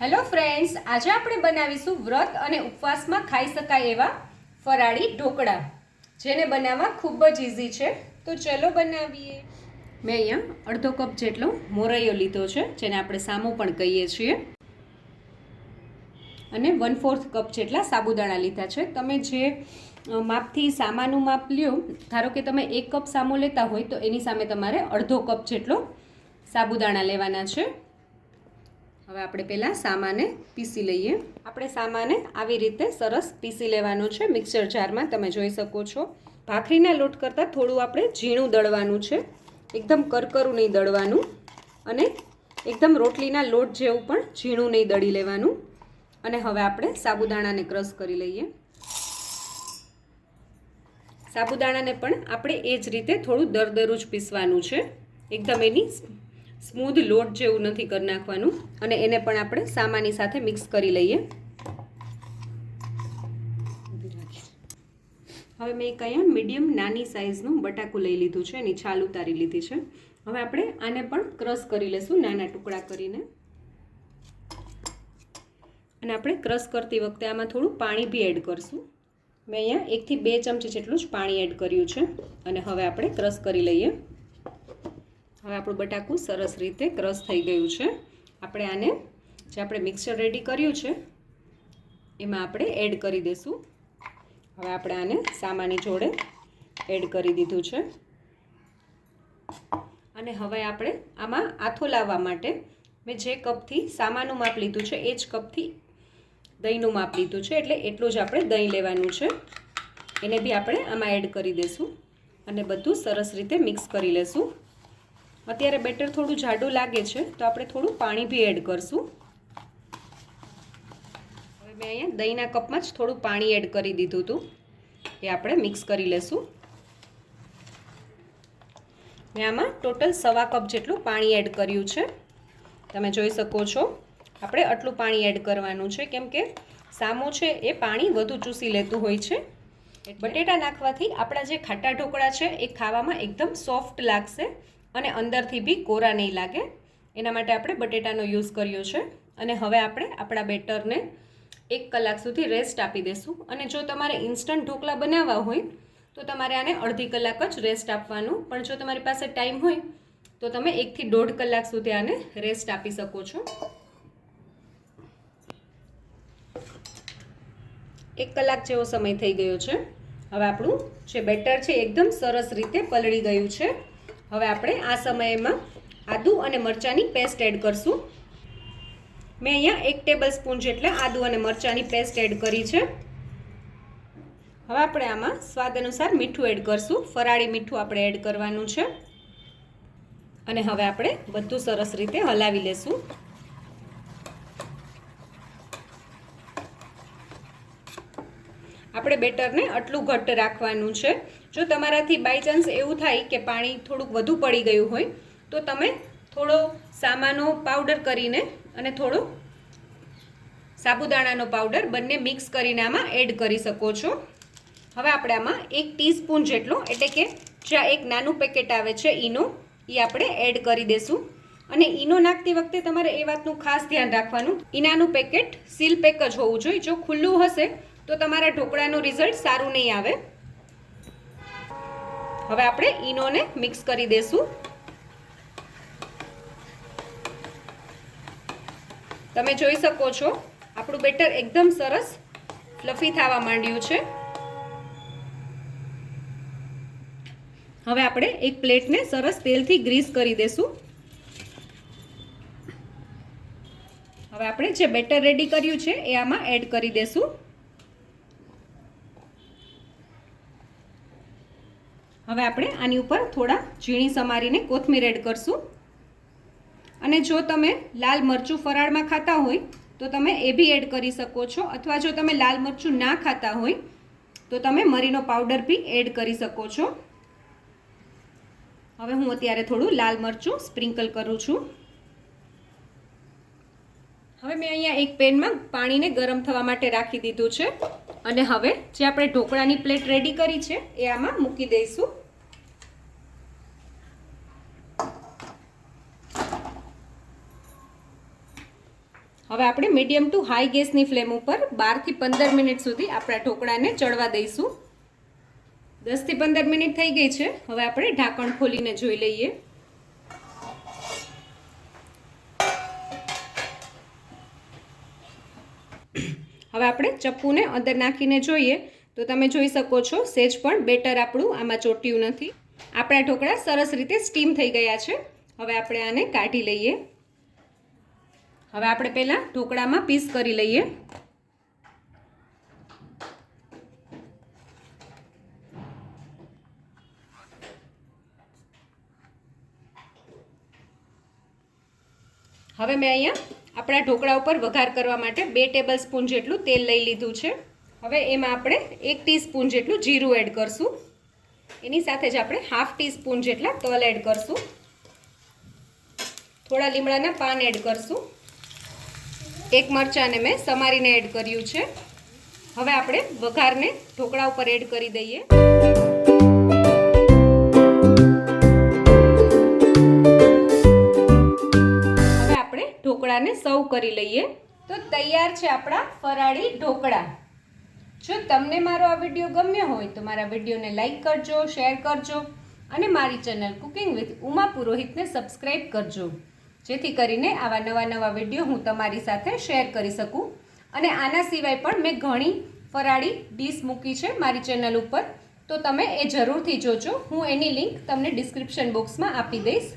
Hello friends, આજે આપણે બનાવીશું વ્રત અને ઉપવાસમાં ખાઈ શકાય એવા ફરાળી ઢોકળા, જેને બનાવવા ખૂબ જ ઇઝી છે. તો ચલો બનાવીએ. મેં અહીંયા અડધો કપ જેટલો મોરૈયો લીધો છે, જેને આપણે સામો પણ કહીએ છીએ, અને 1/4 કપ જેટલા સાબુદાણા લીધા છે. તમે જે માપથી સામાનું માપ લ્યો, ધારો કે તમે 1 કપ સામો લેતા હોય તો એની સામે તમારે અડધો કપ જેટલો સાબુદાણા લેવાના છે. હવે આપણે પહેલાં સામાને પીસી લઈએ. આપણે સામાને આવી રીતે સરસ પીસી લેવાનું છે મિક્સર જારમાં. તમે જોઈ શકો છો, ભાખરીના લોટ કરતાં થોડું આપણે ઝીણું દળવાનું છે, એકદમ કરકરું નહીં દળવાનું, અને એકદમ રોટલીના લોટ જેવું પણ ઝીણું નહીં દળી લેવાનું. અને હવે આપણે સાબુદાણાને ક્રશ કરી લઈએ. સાબુદાણાને પણ આપણે એ જ રીતે થોડું દરદરું જ પીસવાનું છે, એકદમ એની સ્મૂધ લોટ જેવું નથી કરી નાખવાનું. અને એને પણ આપણે સામાની સાથે મિક્સ કરી લઈએ. હવે મેં એક અહીંયા મીડિયમ નાની સાઇઝનું બટાકું લઈ લીધું છે, એની છાલ ઉતારી લીધી છે. હવે આપણે આને પણ ક્રશ કરી લઈશું નાના ટુકડા કરીને. અને આપણે ક્રશ કરતી વખતે આમાં થોડું પાણી બી એડ કરશું. મેં અહીંયા 1 થી 2 ચમચી જેટલું જ પાણી એડ કર્યું છે. અને હવે આપણે ક્રશ કરી લઈએ. હવે આપણું બટાકું સરસ રીતે ક્રશ થઈ ગયું છે. આપણે આને જે આપણે મિક્સર રેડી કર્યું છે એમાં આપણે એડ કરી દઈશું. હવે આપણે આને સામાની જોડે એડ કરી દીધું છે. અને હવે આપણે આમાં આથો લાવવા માટે મેં જે કપથી સામાનું માપ લીધું છે એ જ કપથી દહીંનું માપ લીધું છે, એટલે એટલું જ આપણે દહીં લેવાનું છે. એને બી આપણે આમાં એડ કરી દઈશું અને બધું સરસ રીતે મિક્સ કરી લઈશું. અત્યારે બેટર થોડું જાડું લાગે છે તો આપણે થોડું પાણી બી એડ કરશું. હવે મેં અહીંયા દહીંના કપમાં જ થોડું પાણી એડ કરી દીધું હતું, એ આપણે મિક્સ કરી લઈશું. મેં આમાં ટોટલ 1/4 કપ જેટલું પાણી એડ કર્યું છે. તમે જોઈ શકો છો, આપણે આટલું પાણી એડ કરવાનું છે, કેમ કે સામો છે એ પાણી વધુ ચૂસી લેતું હોય છે. બટેટા નાખવાથી આપણા જે ખાટા ઢોકળા છે એ ખાવામાં એકદમ સોફ્ટ લાગશે અને અંદરથી બી કોરા નહીં લાગે. એના માટે આપણે બટેટાનો યુઝ કર્યો છે. અને હવે આપણે આપણા બેટરને 1 કલાક સુધી રેસ્ટ આપી દઈશું. અને જો તમારે ઇન્સ્ટન્ટ ઢોકળા બનાવવા હોય તો તમારે આને અડધી કલાક જ રેસ્ટ આપવાનું, પણ જો તમારી પાસે ટાઈમ હોય તો તમે 1 થી 1.5 કલાક સુધી આને રેસ્ટ આપી શકો છો. 1 કલાક જેવો સમય થઈ ગયો છે. હવે આપણું જે બેટર છે એકદમ સરસ રીતે પલળી ગયું છે. હવે આપણે આ સમયમાં આદુ અને મરચાંની પેસ્ટ એડ કરશું. મેં અહીંયા 1 ટેબલ સ્પૂન જેટલા આદુ અને મરચાંની પેસ્ટ એડ કરી છે. હવે આપણે આમાં સ્વાદ અનુસાર મીઠું એડ કરશું. ફરાળી મીઠું આપણે એડ કરવાનું છે. અને હવે આપણે બધું સરસ રીતે હલાવી લેશું. આપણે બેટરને આટલું ઘટ્ટ રાખવાનું છે. જો તમારાથી બાય ચાન્સ એવું થાય કે પાણી થોડુંક વધુ પડી ગયું હોય તો તમે થોડો સામાનો પાવડર કરીને અને થોડો સાબુદાણાનો પાવડર બંને મિક્સ કરીને આમાં એડ કરી શકો છો. હવે આપણે આમાં 1 ટીસ્પૂન જેટલો, એટલે કે જ્યાં એક નાનું પેકેટ આવે છે ઈનો, એ આપણે એડ કરી દઈશું. અને ઈનો નાખતી વખતે તમારે એ વાતનું ખાસ ધ્યાન રાખવાનું, ઈનાનું પેકેટ સીલ પેક જ હોવું જોઈએ. જો ખુલ્લું હશે તો તમારા ઢોકળાનું રિઝલ્ટ સારું નહીં આવે. હવે આપણે ઈનોને મિક્સ કરી દઈશું. તમે જોઈ શકો છો, આપણું બેટર એકદમ સરસ ફ્લફી થવા માંડ્યું છે. હવે આપણે એક પ્લેટને સરસ તેલથી ગ્રીસ કરી દઈશું. હવે આપણે જે બેટર રેડી કર્યું છે એ આમાં એડ કરી દઈશું. હવે આપણે આની ઉપર થોડા ઝીણી સમારીને કોથમીર એડ કરશું. અને જો તમે લાલ મરચું ફરાળમાં ખાતા હોય તો તમે એ બી એડ કરી શકો છો, અથવા જો તમે લાલ મરચું ના ખાતા હોય તો તમે મરીનો પાવડર બી એડ કરી શકો છો. હવે હું અત્યારે થોડું લાલ મરચું સ્પ્રિંકલ કરું છું. હવે મેં અહીંયા એક પેનમાં પાણીને ગરમ થવા માટે રાખી દીધું છે. અને હવે જે આપણે ઢોકળાની પ્લેટ રેડી કરી છે એ આમાં મૂકી દઈશું. હવે આપણે મીડિયમ ટુ હાઈ ગેસની ફ્લેમ ઉપર 12 થી 15 મિનિટ સુધી આપણા ઢોકળાને ચડવા દઈશું. 10 થી 15 મિનિટ થઈ ગઈ છે. હવે આપણે ઢાંકણ ખોલીને જોઈ લઈએ. હવે આપણે ચપ્પુને અંદર નાખીને જોઈએ તો તમે જોઈ શકો છો સેજ પણ બેટર આપણું આમાં ચોટ્યું નથી. આપણા ઢોકળા સરસ રીતે સ્ટીમ થઈ ગયા છે. હવે આપણે આને કાઢી લઈએ. હવે આપણે પહેલાં ઢોકળામાં પીસ કરી લઈએ. હવે મેં અહીંયા આપણા ઢોકળા ઉપર વઘાર કરવા માટે 2 ટેબલ સ્પૂન જેટલું તેલ લઈ લીધું છે. હવે એમાં આપણે 1 ટીસ્પૂન જેટલું જીરું એડ કરશું. એની સાથે જ આપણે હાફ ટીસ્પૂન જેટલા તલ એડ કરશું. થોડા લીમડાના પાન એડ કરશું. એક મરચાંને મેં સમારીને એડ કર્યું છે. હવે આપણે વઘારને ઢોકળા ઉપર એડ કરી દઈએ. હવે આપણે ઢોકળાને સર્વ કરી લઈએ. તો તૈયાર છે આપણા ફરાળી ઢોકળા. જો તમને મારો આ વિડીયો ગમ્યો હોય તો મારા વિડીયોને લાઈક કરજો, શેર કરજો અને મારી ચેનલ કુકિંગ વિથ ઉમા પુરોહિતને સબસ્ક્રાઈબ કરજો, જેથી કરીને આવા નવા વિડીયો હું તમારી સાથે શેર કરી શકું. અને આના સિવાય પણ મેં ઘણી ફરાળી ડીશ મૂકી છે મારી ચેનલ ઉપર, તો તમે એ જરૂરથી જોજો. હું એની લિંક તમને ડિસ્ક્રિપ્શન બોક્સમાં આપી દઈશ.